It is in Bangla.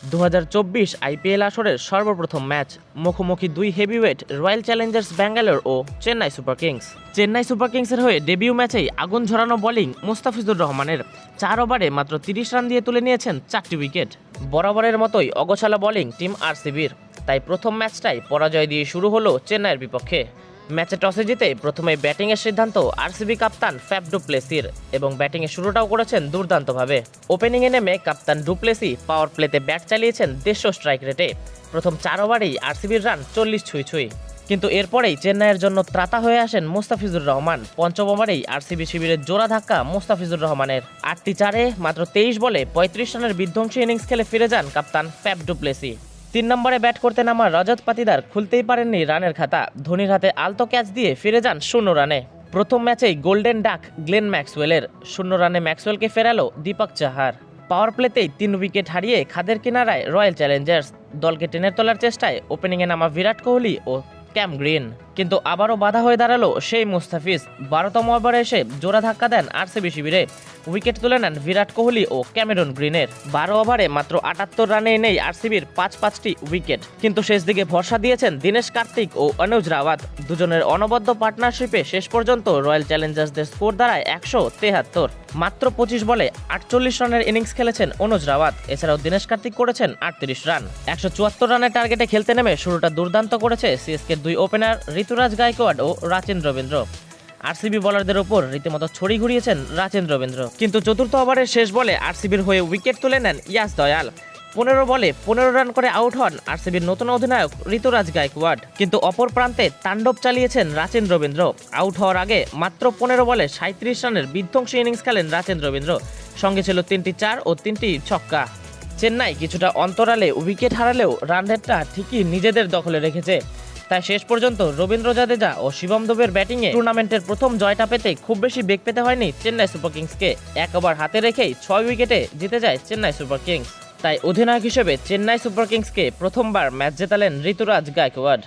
2024 আইপিএল আসরের সর্বপ্রথম ম্যাচ, মুখোমুখি দুই হেভিওয়েট রয়্যাল চ্যালেঞ্জার্স ব্যাঙ্গালোর ও Chennai Super Kings. Chennai Super কিংসের হয়ে ডেবিউ ম্যাচেই আগুন ঝরানো বোলিং মুস্তাফিজুর রহমানের। 4 ওভারে মাত্র 30 রান দিয়ে তুলে নিয়েছেন 4টি উইকেট। বরাবরের মতোই অগোছালো বোলিং টিম আরসিবির, তাই প্রথম ম্যাচটাই পরাজয় দিয়ে শুরু হলো চেন্নাইয়ের বিপক্ষে। ম্যাচে টসে জিতে প্রথমে ব্যাটিংয়ের সিদ্ধান্ত আরসিবি কাপ্তান ফ্যাফ ডু প্লেসির এবং ব্যাটিংয়ে শুরুটাও করেছেন দুর্দান্তভাবে। ওপেনিংয়ে নেমে কাপ্তান ডু প্লেসি পাওয়ার প্লেতে ব্যাট চালিয়েছেন 150 স্ট্রাইক রেটে। প্রথম 4 ওভারেই আরসিবির রান 40 ছুঁই। কিন্তু এরপরেই চেন্নাইয়ের জন্য ত্রাতা হয়ে আসেন মুস্তাফিজুর রহমান। পঞ্চম ওভারেই আরসিবি শিবিরের জোড়া ধাক্কা মুস্তাফিজুর রহমানের। 8টি চারে মাত্র 23 বলে 35 রানের বিধ্বংসী ইনিংস খেলে ফিরে যান কাপ্তান ফ্যাফ ডু প্লেসি। 3 নম্বরে ব্যাট করতে নামা রজত পাতিদার খুলতেই পারেননি রানের খাতা। ধোনির হাতে আলতো ক্যাচ দিয়ে ফিরে যান 0 রানে। প্রথম ম্যাচেই গোল্ডেন ডাক গ্লেন ম্যাক্সওয়েলের। 0 রানে ম্যাক্সওয়েলকে ফেরালো দীপক চাহার। পাওয়ার প্লেতেই 3 উইকেট হারিয়ে খাদের কিনারায় রয়্যাল চ্যালেঞ্জার্স। দলকে টেনে তোলার চেষ্টায় ওপেনিংয়ে নামা বিরাট কোহলি ও ক্যাম গ্রিন, কিন্তু আবারও বাধা হয়ে দাঁড়ালো সেই মুস্তাফিজ। 12তম ওভারে এসে জোড়া ধাক্কা দেন আরসিবি শিবিরে। উইকেট তুলে নেন বিরাট কোহলি ও ক্যামেরন গ্রিনের। 12 ওভারে মাত্র 78 রানে নেই আরসিবির 5টি উইকেট, কিন্তু শেষ দিকে ভরসা দিয়েছেন দীনেশ কার্তিক ও অনুজ রাওয়াত। দুজনের অনবদ্য পার্টনারশিপে শেষ পর্যন্ত রয়্যাল চ্যালেঞ্জার্সদের স্কোর দাঁড়ায় 173। মাত্র 25 বলে 48 রানের ইনিংস খেলেছেন অনুজ রাওয়াত। এছাড়াও দীনেশ কার্তিক করেছেন 38 রান। 174 রানের টার্গেটে খেলতে নেমে শুরুটা দুর্দান্ত করেছে সিএসকের দুই ওপেনার ঋতুরাজ গায়কোয়াড় ও রাচিন রবীন্দ্র। আরসিবি বোলারদের ওপর রীতিমতো ছড়ি ঘুরিয়েছেন রাচিন রবীন্দ্র, কিন্তু চতুর্থ ওভারের শেষ বলে আরসিবির হয়ে উইকেট তুলে নেন ইয়াস দয়াল। 15 বলে 15 রান করে আউট হন আরসিবির নতুন অধিনায়ক ঋতুরাজ গায়কোয়াড়। কিন্তু অপর প্রান্তে তাণ্ডব চালিয়েছেন রাচিন রবীন্দ্র। আউট হওয়ার আগে মাত্র 15 বলে 37 রানের বিধ্বংসী ইনিংস খেলেন রাচিন রবীন্দ্র। সঙ্গে ছিল 3টি 4 ও 3টি ছক্কা। চেন্নাই কিছুটা অন্তরালে উইকেট হারালেও রান রেটটা ঠিকই নিজেদের দখলে রেখেছে। তাই শেষ পর্যন্ত রবীন্দ্র জাদেজা ও শিবম দুবের ব্যাটিংয়ে টুর্নামেন্টের প্রথম জয়টা পেতে খুব বেশি বেগ পেতে হয়নি চেন্নাই সুপার কিংসকে। 1 ওভার হাতে রেখেই 6 উইকেটে জিতে যায় চেন্নাই সুপার কিংস। তাই অধিনায়ক হিসেবে চেন্নাই সুপার কিংসকে প্রথমবার ম্যাচ জেতালেন ঋতুরাজ গায়কোয়াড়।